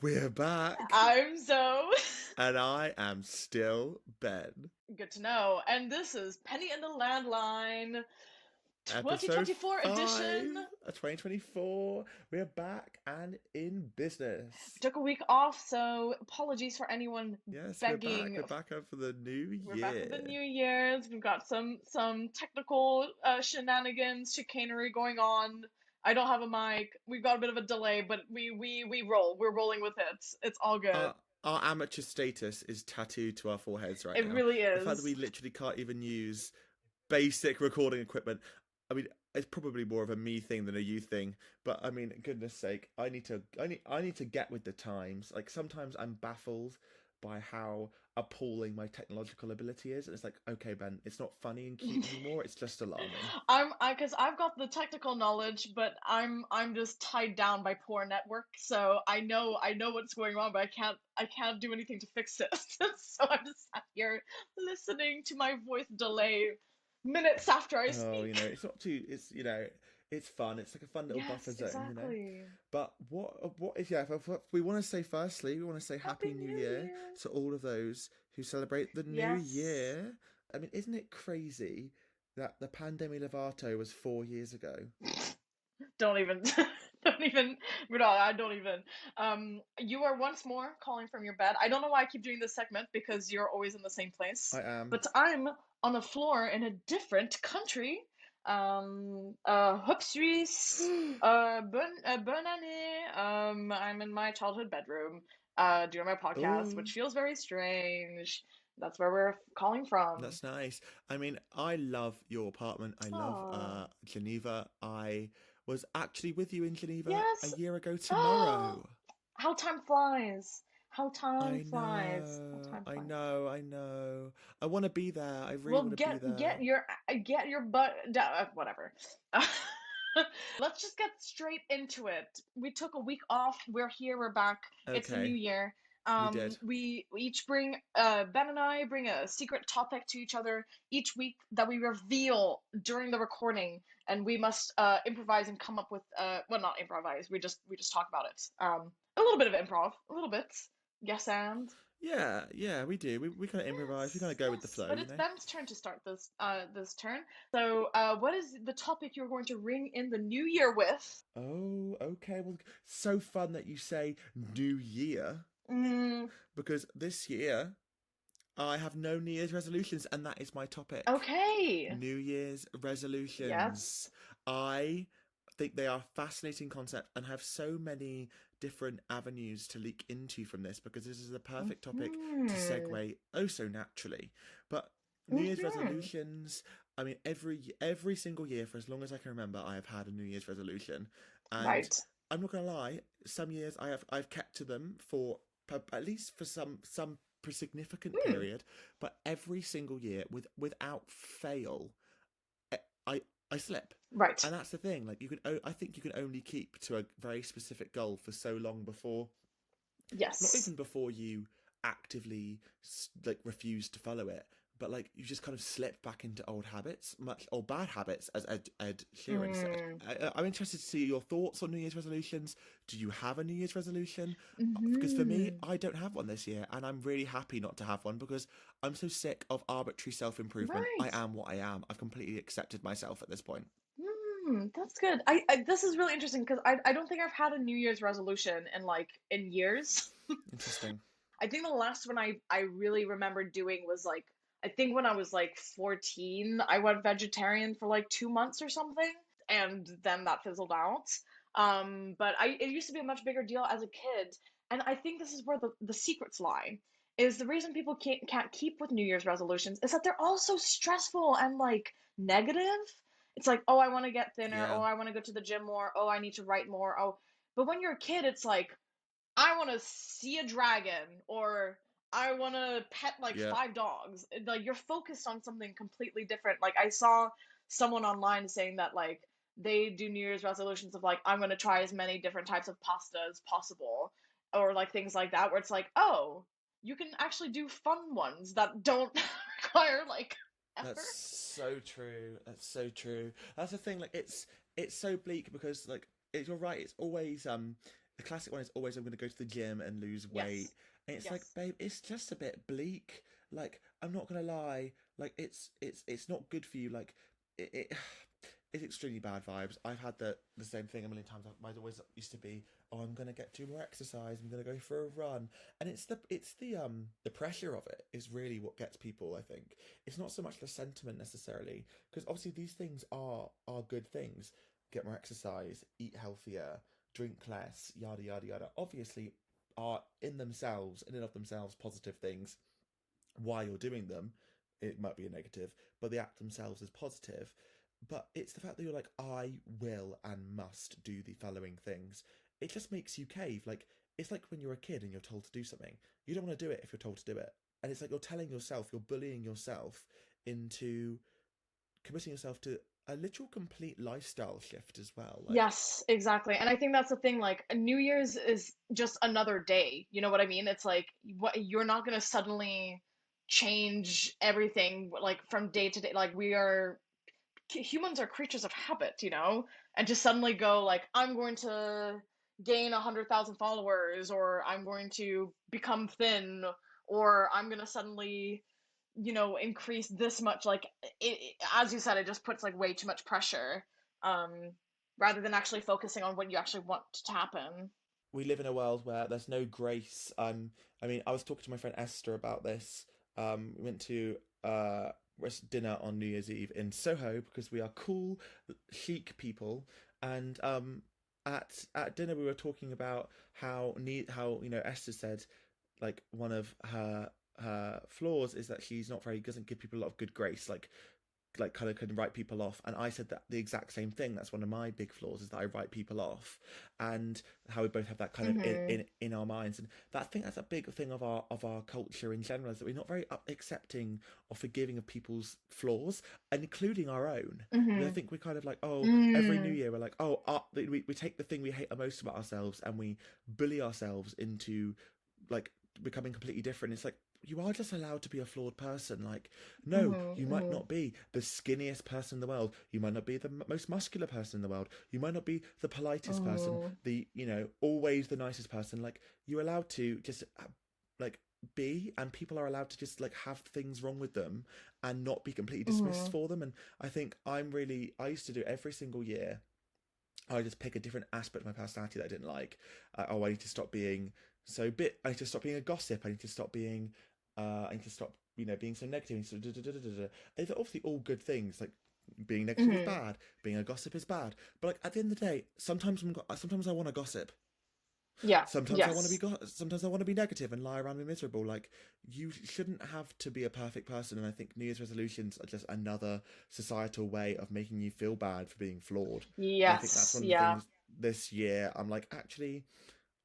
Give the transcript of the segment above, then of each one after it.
We're back, I'm Zoe. and I am still Ben. Good to know. And this is Penny and the Landline Episode 2024 5 edition. of 2024. We're back and in business. We took a week off, so apologies for anyone Yes, we're back. begging. We're back over the new We're back for the year. New Year's. We've got some technical shenanigans, chicanery going on. I don't have a mic. We've got a bit of a delay, but we roll. We're rolling with it. It's all good. Our, our amateur status is tattooed to our foreheads right It now. really The fact that is. we literally can't even use basic recording equipment. I mean, it's probably more of a me thing than a you thing. But I mean, goodness sake, I need to get with the times. Like sometimes I'm baffled by how appalling my technological ability is, and it's like, okay, Ben, it's not funny and cute anymore. It's just alarming. Because I've got the technical knowledge, but I'm just tied down by poor network. So I know what's going on, but I can't do anything to fix it. So I'm just sat here listening to my voice delay minutes after I Oh, speak. it's not too. It's fun. It's like a fun little buffer Yes, zone. exactly. But what is yeah? If we want to say firstly, we want to say Happy Happy New New Year Year. to all of those who celebrate the new Yes. year. I mean, isn't it crazy that the Pandemi Lovato was 4 years ago? Don't even don't even no, I don't even. You are once more calling from your bed. I don't know why I keep doing this segment because you're always in the same place, I am. but I'm on the floor in a different country. Hop Suisse, bonne année. I'm in my childhood bedroom, doing my podcast, Oh, which feels very strange. That's where we're calling from. that's nice. I mean, I love your apartment. I love Oh, Geneva. I was actually with you in Geneva a yes. year ago Oh, tomorrow. how time flies. How time I flies. How know, time I flies. know, I know. I want to be there. I really Well, want to be there. get your butt down. Whatever. Let's just get straight into it. We took a week off. We're here. We're back. It's a new Okay, year. we did. We each bring Ben and I bring a secret topic to each other each week that we reveal during the recording, and we must improvise and come up with well, not improvise. We just talk about it. A little bit of improv, a little bit. Yes, and. Yeah, yeah, we do. We kind of improvise. We kind Yes, of go with the yes. flow, But you it's know. Ben's turn to start this turn. So, what is the topic you're going to ring in the new year with? Oh, okay. Well, so fun that you say New Year Mm, because this year I have no New Year's resolutions, and that is my topic. okay. New Year's resolutions. Yes. I think they are a fascinating concept and have so many different avenues to leak into from this because this is the perfect topic to Mm-hmm. segue oh so naturally. But New Year's Mm-hmm. resolutions, I mean every single year for as long as I can remember I have had a New Year's resolution and Right. I'm not going to lie, some years I've kept to them for at least for some significant Mm, period, but every single year without fail I I slip. right. And that's the thing. Like I think you can only keep to a very specific goal for so long before, not Yes. even before you actively like refuse to follow it, but like you just kind of slip back into old habits, much or bad habits, as Ed Sheeran said. Mm. I'm interested to see your thoughts on New Year's resolutions. Do you have a New Year's resolution? Because for me, Mm-hmm. I don't have one this year, and I'm really happy not to have one because I'm so sick of arbitrary self improvement. I Right. am what I am. I've completely accepted myself at this point. That's good. This is really interesting because I don't think I've had a New Year's resolution in years. Interesting. I think the last one I really remember doing was like I think when I was like 14, I went vegetarian for like 2 months or something, and then that fizzled out. But it used to be a much bigger deal as a kid, and I think this is where the secrets lie. Is the reason people can't keep with New Year's resolutions is that they're all so stressful and like negative. It's like, oh, I want to get thinner. Yeah. Oh, I want to go to the gym more. Oh, I need to write more. Oh, but when you're a kid, it's like, I want to see a dragon or I want to pet like Yeah. five dogs. Like you're focused on something completely different. Like I saw someone online saying that like they do New Year's resolutions of like I'm going to try as many different types of pasta as possible or like things like that where it's like, "Oh, you can actually do fun ones that don't require like That's effort." so true. That's so true. That's the thing. Like it's so bleak because like you're right. It's always the classic one is always I'm going to go to the gym and lose weight, Yes. and it's like, Yes. babe, it's just a bit bleak. Like, I'm not gonna lie, like it's not good for you. Like, it it's extremely bad vibes. I've had the same thing a million times. Mine always used to be, oh, I'm gonna do more exercise. I'm gonna go for a run, and the pressure of it is really what gets people. I think it's not so much the sentiment necessarily, because obviously these things are good things. Get more exercise, eat healthier, drink less, yada yada yada. Obviously, are in and of themselves positive things. Why you're doing them, it might be a negative, but the act themselves is positive. But it's the fact that you're like, I will and must do the following things. It just makes you cave. Like, it's like when you're a kid and you're told to do something. You don't want to do it if you're told to do it. And it's like you're telling yourself, you're bullying yourself into committing yourself to a literal complete lifestyle shift as well. Like, Yes, exactly. And I think that's the thing, like New Year's is just another day. You know what I mean? It's like what you're not going to suddenly change everything like from day to day. Like humans are creatures of habit, and just suddenly go like I'm going to gain 100,000 followers, or I'm going to become thin, or I'm going to suddenly increase this much. Like as you said, it just puts like way too much pressure, um rather than actually focusing on what you actually want to happen. we live in a world where there's no grace. I mean, I was talking to my friend Esther about this. We went to dinner on New Year's Eve in Soho because we are cool, chic people, and at dinner we were talking about how Esther said like one of her flaws is that she's not very doesn't give people a lot of good grace. Like kind of can write people off, and I said that the exact same thing. That's one of my big flaws, is that I write people off, and how we both have that kind of Mm-hmm. in our minds. And that I think that's a big thing of our culture in general, is that we're not very accepting or forgiving of people's flaws, including our own. Because I Mm-hmm. think we're kind of like, oh, every new Mm. year we're like, oh, we take the thing we hate the most about ourselves and we bully ourselves into like becoming completely different. It's like, you are just allowed to be a flawed person. Like, no, you Mm-hmm. might Mm-hmm. not be the skinniest person in the world. You might not be the most muscular person in the world. You might not be the politest person, Mm-hmm. the, always the nicest person. Like, you're allowed to just, like, be, and people are allowed to just, like, have things wrong with them and not be completely dismissed Mm-hmm. for them. And I think I used to do every single year. I just pick a different aspect of my personality that I didn't like. I need to stop being I need to stop being a gossip. I need to stop being. I need to stop, being so negative. And so, they're obviously all good things. Like, being negative is Mm-hmm. bad. Being a gossip is bad. But like at the end of the day, sometimes I want to gossip. Yeah. Yes. Sometimes I want to be negative and lie around and be miserable. Like, you shouldn't have to be a perfect person. And I think New Year's resolutions are just another societal way of making you feel bad for being flawed. And I think that's Yes. one of the Yeah. things this year. I'm like, actually,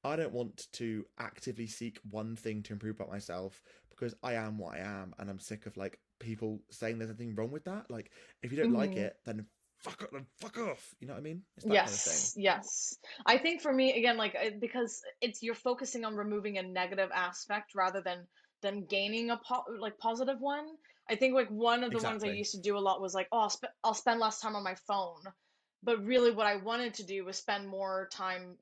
I don't want to actively seek one thing to improve about myself, because I am what I am, and I'm sick of like people saying there's anything wrong with that. Like, if you don't like Mm-hmm. it, then fuck off. You know what I mean? It's that kind of thing. Yes, yes. I think for me, again, like because it's you're focusing on removing a negative aspect rather than gaining a like positive one. I think like one of the ones I Exactly. used to do a lot was like, oh, I'll spend less time on my phone. But really what I wanted to do was spend more time,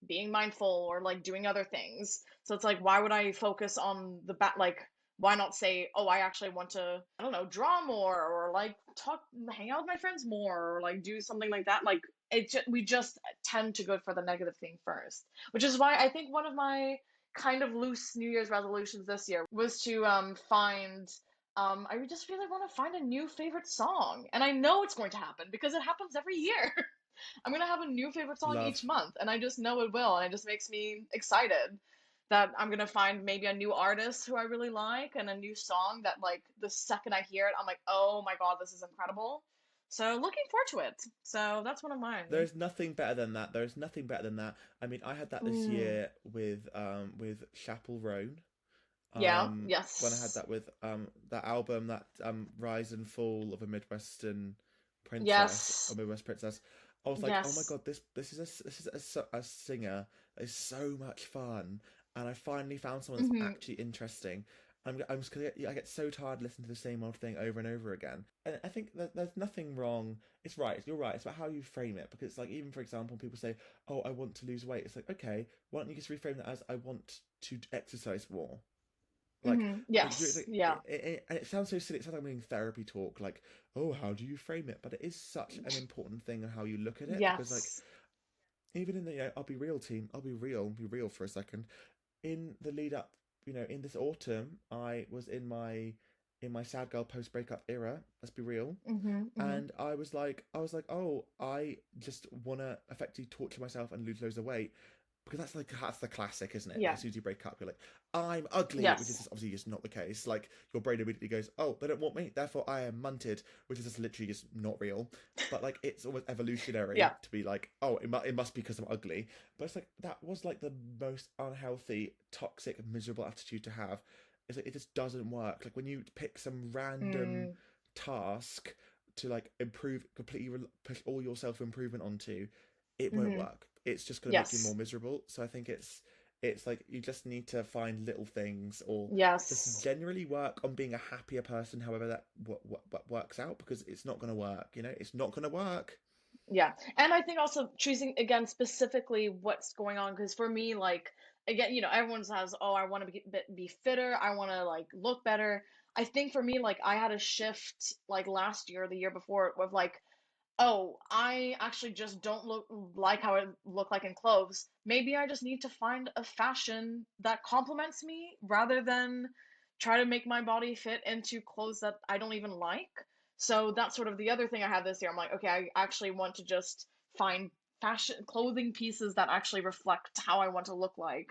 being mindful or like doing other things. So it's like, why would I focus on the back, like why not say, oh, I actually want to, I don't know, draw more, or like hang out with my friends more, or like do something like that. Like we just tend to go for the negative thing first, which is why I think one of my kind of loose New Year's resolutions this year was to find. I would just really want to find a new favorite song, and I know it's going to happen because it happens every year. I'm gonna have a new favorite song each Love. month, and I just know it will, and it just makes me excited that I'm gonna find maybe a new artist who I really like and a new song that like the second I hear it, I'm like, oh my God, this is incredible. So looking forward to it. So that's one of mine. There's nothing better than that. There's nothing better than that. I mean, I had that this Mm. year with Chapel Roan. Yeah. When I had Yes. that with that album, that Rise and Fall of a Midwestern Princess, or Yes. Midwest Princess. I was like, oh my Yes. god, this is a singer that is so much fun, and I finally found someone that's Hmm. actually interesting. I'm just gonna I get so tired listening to the same old thing over and over again. And I think that there's nothing wrong. It's right. You're right. It's about how you frame it. Because it's like, even for example, people say, "Oh, I want to lose weight." It's like, okay, why don't you just reframe that as, "I want to exercise more." Like, it's Yes. like, Yeah. and it sounds so silly. It sounds like we're in therapy talk. Like, oh, how do you frame it? But it is such an important thing on how you look at it. Because like, Yes. even in the, I'll be real, team. I'll be real for a second. In the lead up, in this autumn, I was in my sad girl post breakup era. Let's be real. Hmm. And I was like, oh, I just wanna effectively torture myself and lose loads of weight, because that's the classic, isn't it? Like, Yeah. as soon as you break up, you're like, I'm ugly, which is Yes. just obviously just not the case. Like, your brain immediately goes, oh, they don't want me, therefore I am munted, which is just literally just not real. But like, it's almost evolutionary Yeah. to be like, oh, it must be because I'm ugly. But it's like, that was like the most unhealthy, toxic, miserable attitude to have. It's like, it just doesn't work. Like, when you pick some random Mm, task to like improve, completely push all your self improvement onto, it won't hmm. work. It's just going to make you more Yes. miserable. So I think it's like, you just need to find little things, or just Yes. generally work on being a happier person, however that what works out, because it's not going to work. It's not going to work. Yeah. And I think also choosing again specifically what's going on, because for me, like, again, everyone says, "Oh, I want to be fitter. I want to like look better." I think for me, like, I had a shift like last year, or the year before, with like, oh, I actually just don't look like how I look like in clothes. Maybe I just need to find a fashion that complements me rather than try to make my body fit into clothes that I don't even like. So that's sort of the other thing I had this year. I'm like, okay, I actually want to just find fashion clothing pieces that actually reflect how I want to look like,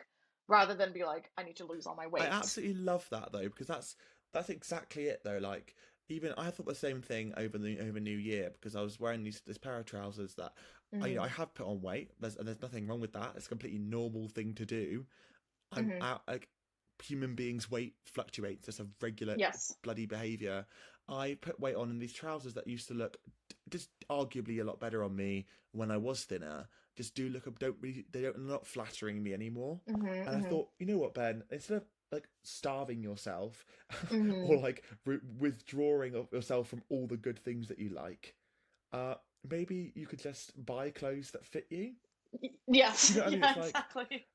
rather than be like, I need to lose all my I weight. absolutely love that though, because that's exactly it though. Like, even I thought the same thing over New Year, because I was wearing this pair of trousers that I Hmm. have put on weight. There's nothing wrong with that. It's a completely normal thing to do. I'm Hmm. out, like, human beings' weight fluctuates. It's a regular Yes. bloody behavior. I put weight on in these trousers that used to look just arguably a lot better on me when I was thinner. Just do look up. Don't really, they don't Not flattering me anymore. Hmm. And I Hmm. thought, you know what, Ben? Instead of like starving yourself, or Hmm. like withdrawing of yourself from all the good things that you like, uh, maybe you could just buy clothes that fit you. Yes. You know what I mean? Yeah, It's like, exactly.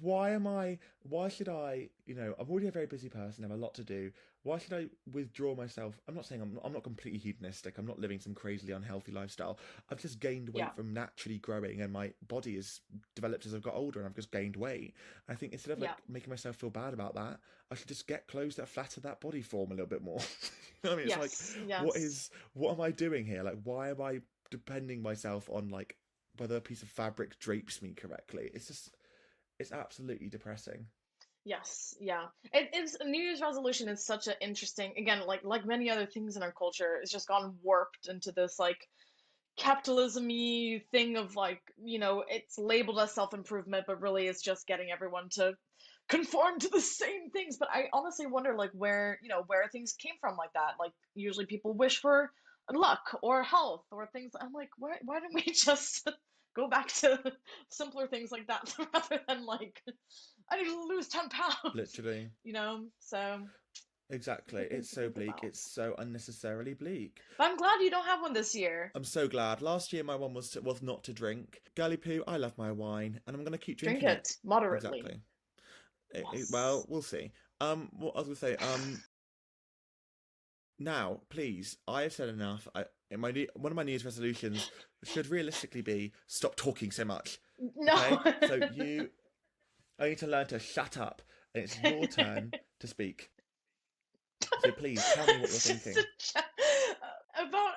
why should I, I'm already a very busy person, I have a lot to do. Why should I withdraw myself? I'm not saying I'm not completely hedonistic. I'm not living some crazily unhealthy lifestyle. I've just gained Yeah. weight from naturally growing, and my body has developed as I've got older, and I've just gained weight. I think, instead of like Yeah. making myself feel bad about that, I should just get clothes that flatter that body form a little bit more. You know what I mean? It's like, Yes. Yes. what am I doing here? Like, why am I depending myself on like whether a piece of fabric drapes me correctly? It's absolutely depressing. Yes. Yeah. It is New Year's resolution is such an interesting, again, like many other things in our culture, it's just gone warped into this like capitalism-y thing of like, it's labeled as self-improvement, but really it's just getting everyone to conform to the same things. But I honestly wonder like where things came from like that. Like usually people wish for luck or health or things. I'm like, why don't we just go back to simpler things like that rather than like I need to lose 10 pounds, Literally. So Exactly. good thing It's to so think bleak. about. It's so unnecessarily bleak. But I'm glad you don't have one this year. I'm so glad. Last year my one was not to drink. Girly poo, I love my wine, and I'm gonna keep Drink drinking it. it moderately. Exactly. Yes. Well, we'll see. What I was gonna say. Now, please, I have said enough. One of my New Year's resolutions should realistically be stop talking so much. No. Okay, so I need to learn to shut up, and it's your turn to speak. So please tell me what you're It's just thinking. a chat about.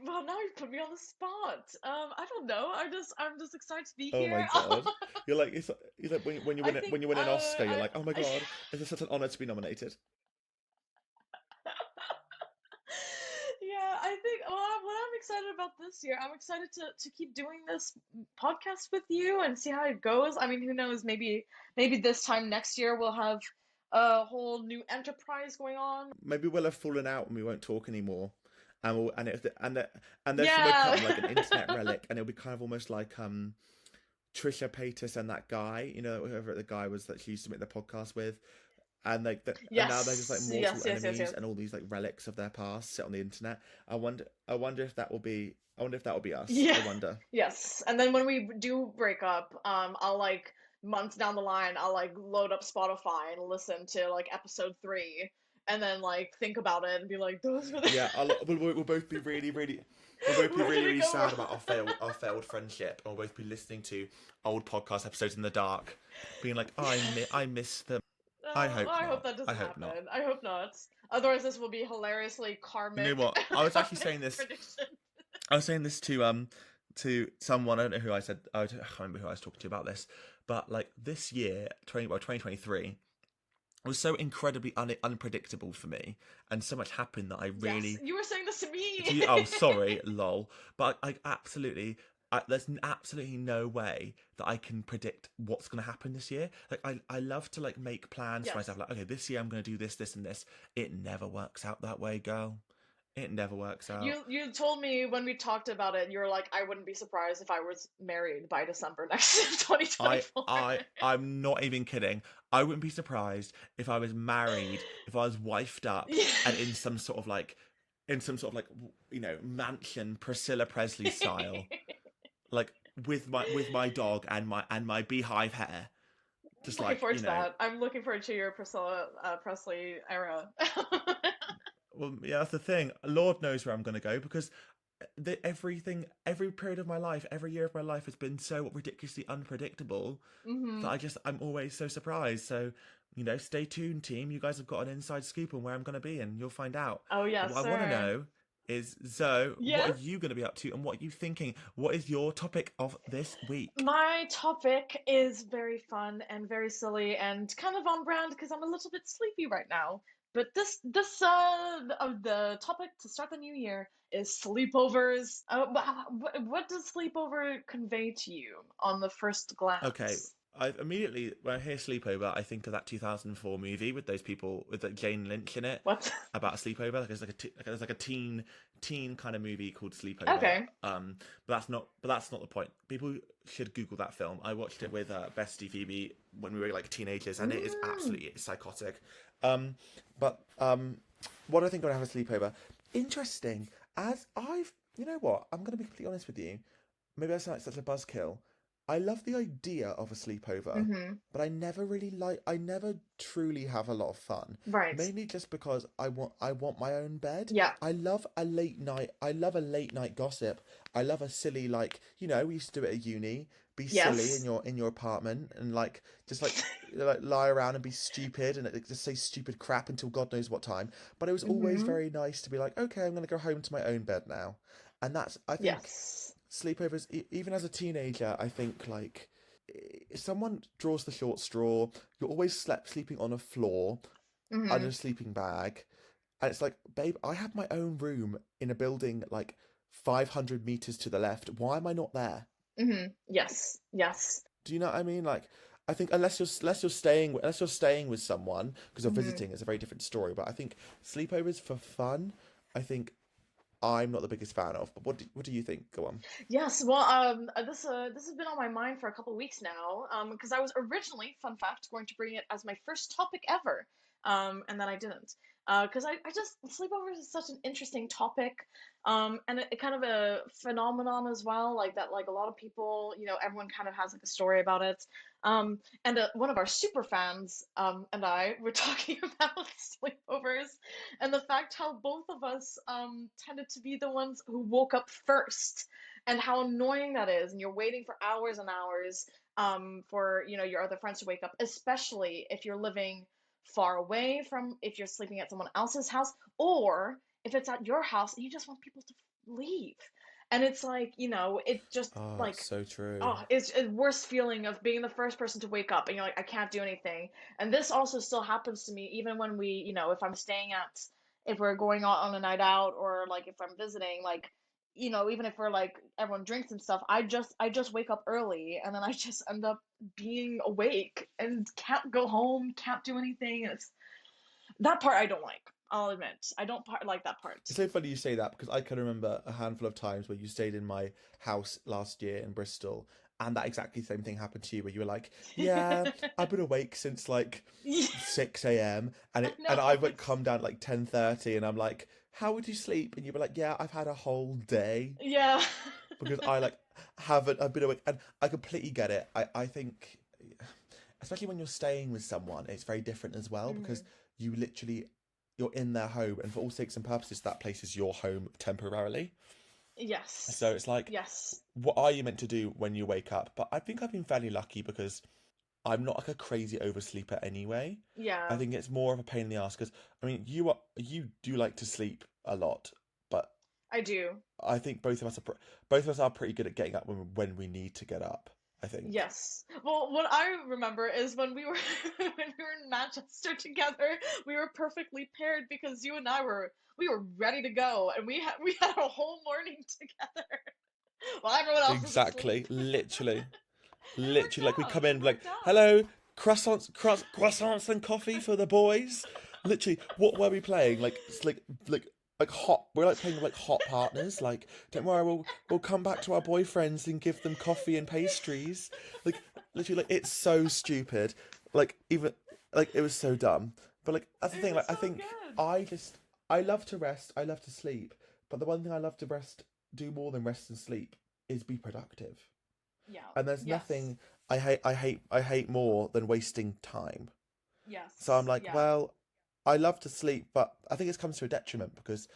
Well, now you put me on the spot. I don't know. I'm just excited to be Oh my here. god, it's like when you I win think when you win an Oscar, you're like, oh my I god, it's such an honor to be nominated. yeah, I think what I'm excited about this year, I'm excited to keep doing this podcast with you and see how it goes. I mean, who knows? Maybe this time next year we'll have a whole new enterprise going on. Maybe we'll have fallen out and we won't talk anymore, and this will Yeah. become like an internet relic, and it'll be kind of almost like Trisha Paytas and that guy, whoever the guy was that she used to make the podcast with. and and now they're just like Yes, mortal yes, yes, yes, enemies, yes. and all these like relics of their past sit on the internet. I wonder if that will be. I wonder if that will be us. Yeah, I wonder. yes. And then when we do break up, I'll like months down the line, I'll like load up Spotify and listen to like episode 3, and then like think about it and be like, those were the Yeah, we'll both be we'll both be where did really, it really go sad about wrong? our failed friendship, and we'll both be listening to old podcast episodes in the dark, being like, oh, Yes. I miss them. I Oh, hope I hope not. that I doesn't hope not. happen. I hope not. Otherwise, this will be hilariously You know karmic, what? I was actually saying karmic this. prediction. I was saying this to someone. I don't know who I said. I can't remember who I was talking to about this. But like this year, 2023 was so incredibly unpredictable for me, and so much happened that I Yes, really. you were saying this to me. Oh, sorry, lol. But I absolutely. There's absolutely no way that I can predict what's going to happen this year. Like I love to like make plans for Yes. myself. Like, okay, this year I'm going to do this, this, and this. It never works out that way, girl. It never works out. You told me when we talked about it, you were like, I wouldn't be surprised if I was married by December next I 2024. I I'm not even kidding. I wouldn't be surprised if I was married, if I was wifed up, Yeah. and in some sort of like mansion, Priscilla Presley style, like with my dog and my beehive hair, just Looking like forward to that. I'm looking forward to your Priscilla Presley era. well, yeah, that's the thing. Lord knows where I'm gonna go because every period of my life, every year of my life has been so ridiculously unpredictable that Hmm. I'm always so surprised. So, stay tuned, team. You guys have got an inside scoop on where I'm going to be, and you'll find out. Oh But yes, what I want to sir. know is, Zoe, what are Yes. you going to be up to, and what are you thinking? What is your topic of this week? My topic is very fun and very silly and kind of on brand because I'm a little bit sleepy right now. But the topic to start the new year is sleepovers. What does sleepover convey to you on the first Okay, glance? I immediately when I hear sleepover, I think of that 2004 movie with those people with like Jane Lynch in it What? about a sleepover. It's like a teen kind of movie called Sleepover. Okay. But that's not the point. People should Google that film. I watched it with Bestie Phoebe when we were like teenagers, and it is Mm. absolutely psychotic. Um, but what do I think when I have a sleepover? Interesting. As I've, you know what? I'm going to be completely honest with you. Maybe I sound like such a buzzkill. I love the idea of a sleepover, Mm-hmm. but I never truly have a lot of fun. Right. Mainly just because I want my own bed. Yeah. I love a late night gossip. I love a silly like, we used to do it at uni, be silly Yes. in your apartment and like just like lie around and be stupid and just say stupid crap until God knows what time. But it was always Mm-hmm. very nice to be like, okay, I'm gonna go home to my own bed now. And that's I think Yes. sleepovers even as a teenager, I think like if someone draws the short straw, you're always sleeping on a floor under Mm-hmm. a sleeping bag, and it's like, babe, I have my own room in a building like 500 meters to the left. Why am I not there? Mm-hmm. Yes. Yes. Do you know what I mean? Like, I think unless you're staying with someone because you're Mm-hmm. visiting, it's a very different story. But I think sleepovers for fun, I think I'm not the biggest fan of. But what do you think? Go on. Yes, well, this has been on my mind for a couple weeks now, because I was originally, fun fact, going to bring it as my first topic ever, and then I didn't, because I just sleepovers is such an interesting topic, and it kind of a phenomenon as well, like that, like a lot of people, everyone kind of has like a story about it, and one of our super fans, and I were talking about sleepovers and the fact how both of us tended to be the ones who woke up first and how annoying that is, and you're waiting for hours and hours for your other friends to wake up, especially if you're living far away from, if you're sleeping at someone else's house, or if it's at your house and you just want people to leave. And it's like, it just Oh, like, so true. oh, it's a worst feeling of being the first person to wake up and you're like, I can't do anything. And this also still happens to me even when if I'm staying at, if we're going out on a night out, or like if I'm visiting, like, even if we're like everyone drinks and stuff, I just wake up early and then I just end up being awake and can't go home, can't do anything. It's that part I don't like. I'll admit. I don't like that part. It's so funny you say that because I can remember a handful of times where you stayed in my house last year in Bristol, and that exactly same thing happened to you, where you were like, yeah, I've been awake since like Yeah, 6 a.m. and I I've know. like come down at like 10:30, and I'm like, how would you sleep? And you were like, yeah, I've had a whole day Yeah. because I like haven't I've been awake, and I completely get it. I think, especially when you're staying with someone, it's very different as well, because Hmm. you literally you're in their home, and for all sakes and purposes, that place is your home temporarily. So Yes. it's like, Yes. what are you meant to do when you wake up? But I think I've been fairly lucky because I'm not like a crazy oversleeper anyway. I Yeah, think it's more of a pain in the ass because I mean you do like to sleep a lot, but I do. I think both of us are pretty good at getting up when we need to get up. I think. Yes. Well, what I remember is when we were when we were in Manchester together, we were perfectly paired because you and I were ready to go and we had a whole morning together while everyone else was Exactly. asleep. Literally, like we come It in like, worked out. hello, croissants and coffee for the boys. Literally, what were we playing? Like, it's like hot. We're like playing like hot partners. Like, don't worry, we'll come back to our boyfriends and give them coffee and pastries. Like, literally, like it's so stupid. Like even like it was so dumb. But like that's the It thing. was Like I so think good. I love to rest. I love to sleep. But the one thing I love to do more than rest and sleep is be productive. Yeah. And there's Yes. nothing I hate more than wasting time. So I'm Yes. like, Yeah. well, I love to sleep, but I think it's comes to a detriment because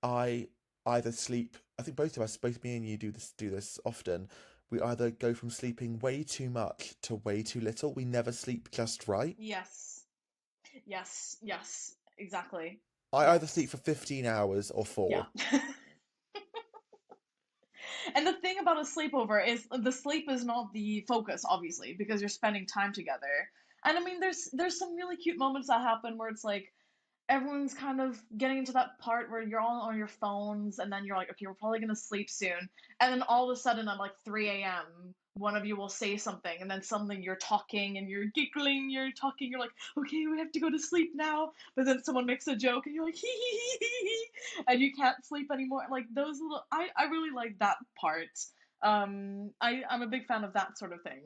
I either sleep. I think both of us, both me and you, do this often. We either go from sleeping way too much to way too little. We never sleep just right. Yes. Yes. Yes. Exactly. I either sleep Yes. for 15 hours or Yeah. 4. And the thing about a sleepover is the sleep is not the focus, obviously, because you're spending time together. And I mean, there's some really cute moments that happen where it's like everyone's kind of getting into that part where you're all on your phones and then you're like, okay, we're probably gonna sleep soon. And then all of a sudden at like 3 a.m., one of you will say something and then suddenly you're talking and you're giggling, you're talking, you're like, okay, we have to go to sleep now. But then someone makes a joke and you're like, hee hee hee hee hee, and you can't sleep anymore. Like those little, I really like that part. I'm a big fan of that sort of thing.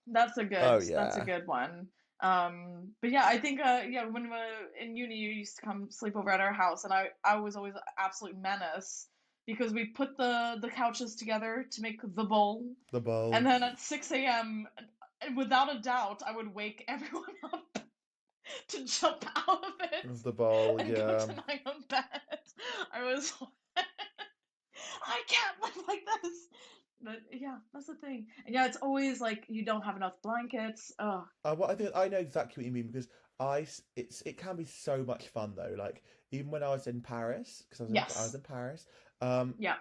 Oh That's a yeah. good one. But yeah, I think yeah, when we were in uni, you used to come sleep over at our house, and I was always an absolute menace because we put the couches together to make the bowl, The and bowl. then at 6 a.m., and without a doubt, I would wake everyone up to jump out of it The bowl, and go yeah. to my own bed. I was I can't live like this. But yeah, that's the thing. And yeah, it's always like you don't have enough blankets. Oh, What I think I know exactly what you mean because it can be so much fun though. Like even when I was in Paris, because I was yes. in Paris. Yeah.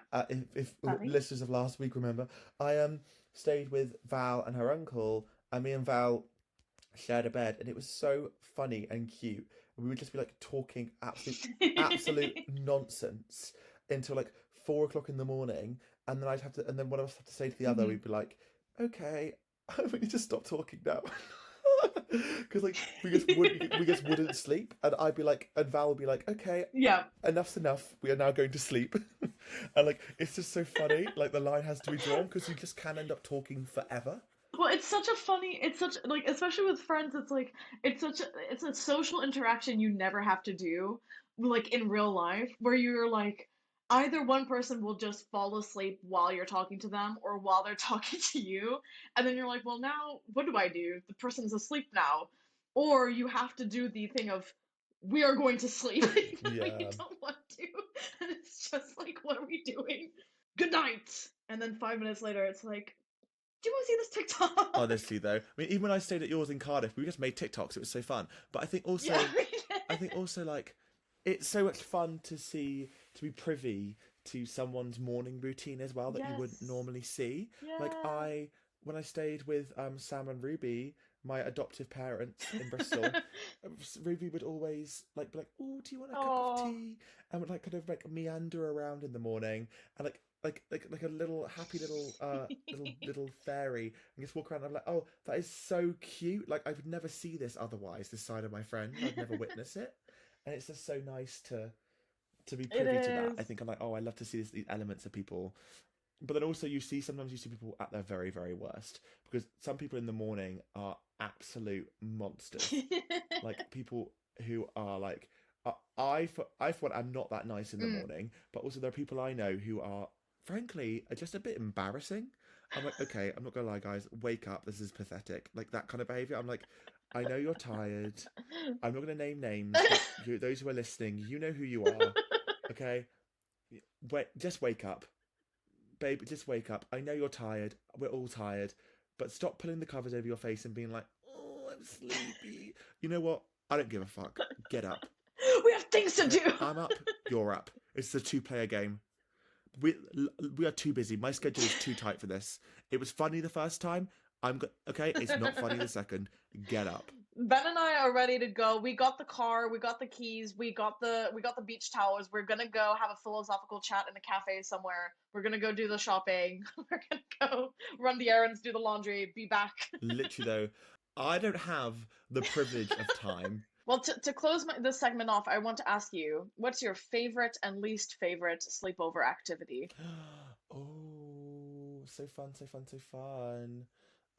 If Paris. listeners of last week remember, I stayed with Val and her uncle, and me and Val shared a bed, and it was so funny and cute. We would just be like talking absolute nonsense until like 4 o'clock in the morning, and then and then one of us had to say to the other, Hmm. we'd be like, okay, we need to stop talking now. Because like we just wouldn't sleep, and I'd be like, and Val would be like, okay, Yeah. enough's enough. We are now going to sleep, and like it's just so funny. Like the line has to be drawn because you just can end up talking forever. Well, it's such a funny, it's such like especially with friends, it's like it's a social interaction you never have to do like in real life where you're like either one person will just fall asleep while you're talking to them or while they're talking to you, and then you're like, well, now what do I do? The person's asleep now. Or you have to do the thing of we are going to sleep even though you Yeah. don't want to. And it's just like, what are we doing? Good night. And then 5 minutes later, it's like, do you want to see this TikTok? Honestly, though, I mean, even when I stayed at yours in Cardiff, we just made TikToks. It was so fun. But Yeah, we I think did. also, like, it's so much fun to be privy to someone's morning routine as well that you wouldn't Yes. normally see. Like Yeah. when I stayed with Sam and Ruby, my adoptive parents in Bristol, Ruby would always like be like, "Oh, do you want a cup of Oh. tea?" And would like kind of like meander around in the morning, and like a little happy little fairy, and just walk around. And I'm like, oh, that is so cute. Like I would never see this otherwise. This side of my friend, I'd never witness it, and it's just so nice to be It privy to that. is. I think I'm like, oh, I love to see these elements of people but then also sometimes you see people at their very, very worst, because some people in the morning are absolute monsters. Like people who are like, I for one am not that nice in the Mm. morning, but also there are people I know who are frankly are just a bit embarrassing. I'm like, okay, I'm not gonna lie, guys, wake up. This is pathetic. Like that kind of behavior. I'm like, I know you're tired. I'm not gonna name names, but those who are listening, you know who you are. Okay, just wake up, babe. Just wake up. I know you're tired. We're all tired, but stop pulling the covers over your face and being like, oh, I'm sleepy. You know what? I don't give a fuck. Get up. We have things to Okay, do. I'm up. You're up. It's a two-player game. We we are too busy. My schedule is too tight for this. It was funny the first time. Okay. It's not funny the second. Get up. Ben and I are ready to go. We got the car, we got the keys, we got the beach towels. We're gonna go have a philosophical chat in a cafe somewhere. We're gonna go do the shopping. We're gonna go run the errands, do the laundry, be back. Literally though, I don't have the privilege of time. Well, to close this segment off, I want to ask you, what's your favorite and least favorite sleepover activity? Oh, so fun, so fun, so fun.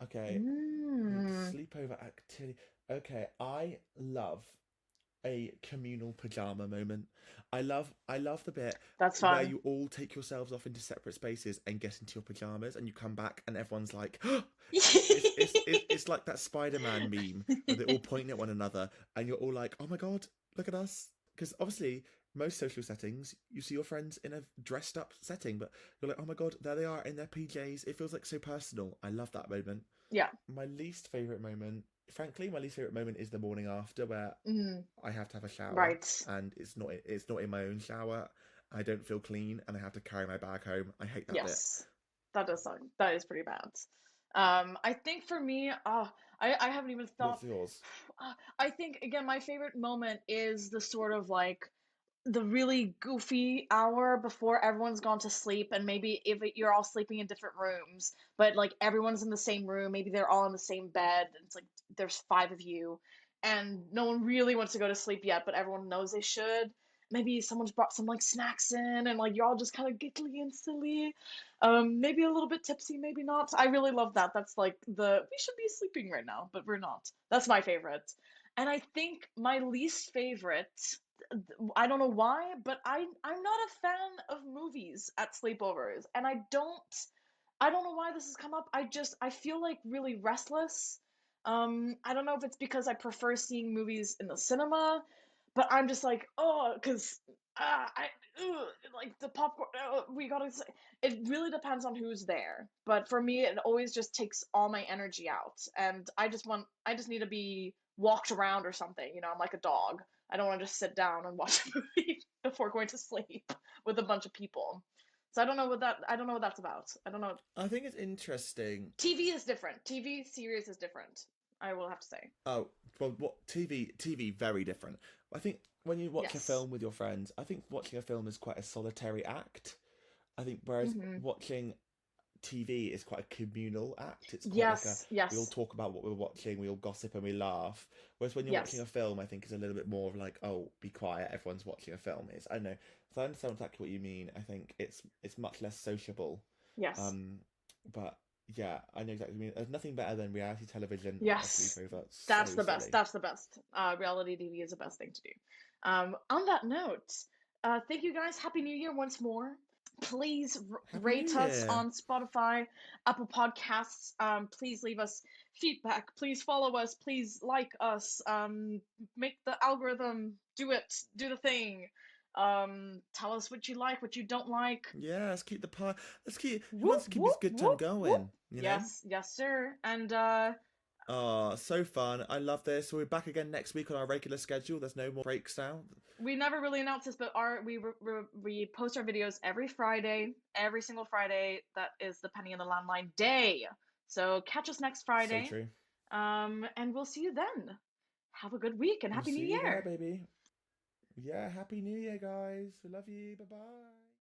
Okay, Mm, sleepover activity. Okay, I love a communal pajama moment. I love the bit that's where fun. you all take yourselves off into separate spaces and get into your pajamas and you come back and everyone's like it's like that Spider-Man meme where they're all pointing at one another and you're all like, "Oh my God, look at us." Because obviously most social settings you see your friends in a dressed up setting, but you're like, "Oh my God, there they are in their PJs." It feels like so personal. I love that moment. Yeah. My least favorite moment, frankly, my least favorite moment is the morning after where Mm, I have to have a shower right. and it's not in my own shower. I don't feel clean and I have to carry my bag home. I hate that bit. Yes. That does suck. That is pretty bad. I think for me, I haven't even thought. What's yours? I think again, my favorite moment is the sort of like the really goofy hour before everyone's gone to sleep, and maybe if you're all sleeping in different rooms, but like everyone's in the same room, maybe they're all in the same bed, and it's like there's five of you, and no one really wants to go to sleep yet, but everyone knows they should. Maybe someone's brought some like snacks in, and like you're all just kind of giggly and silly, maybe a little bit tipsy, maybe not. I really love that. That's like we should be sleeping right now, but we're not. That's my favorite. And I think my least favorite, I don't know why, but I'm not a fan of movies at sleepovers, and I don't know why this has come up. I feel like really restless. I don't know if it's because I prefer seeing movies in the cinema, but I'm just like, oh, because I like the popcorn. We gotta. It really depends on who's there, but for me, it always just takes all my energy out, and I just need to be walked around or something. I'm like a dog. I don't want to just sit down and watch a movie before going to sleep with a bunch of people. So I don't know what that's about. I don't know. I think it's interesting. TV is different. TV series is different. I will have to say. Oh, well, what TV very different. I think when you watch a Yes. film with your friends, I think watching a film is quite a solitary act. I think whereas Hmm. watching TV is quite a communal act. It's quite like Yes. we all Yes. talk about what we're watching, we all gossip and we laugh. Whereas when you're watching Yes. a film, I think it's a little bit more of like, oh, be quiet, everyone's watching a film. I don't know. So I understand exactly what you mean. I think it's much less sociable. Yes. Um, but yeah, I know exactly what you mean. There's nothing better than reality television at a Yes. sleepover. It's That's so the best. silly. That's the best. Reality TV is the best thing to do. On that note, thank you guys. Happy New Year once more. Please Happy New rate us Year. on Spotify, Apple Podcasts. Please leave us feedback. Please follow us. Please like us. Make the algorithm do it. Do the thing. Tell us what you like, what you don't like. Yeah, let's keep the pie. Let's keep. Who wants Whoop to keep this whoop good time whoop whoop. going? You know. Yes, yes, sir. And Oh, so fun. I love this. We'll be back again next week on our regular schedule. There's no more breaks now. we never really announced this, but we post our videos every Friday, every single Friday. That is the Penny and the Landline day. So catch us next So Friday. true. And we'll see you then. Have a good week and We'll Happy New see you there, Year. baby. Yeah, Happy New Year, guys. We love you. Bye bye.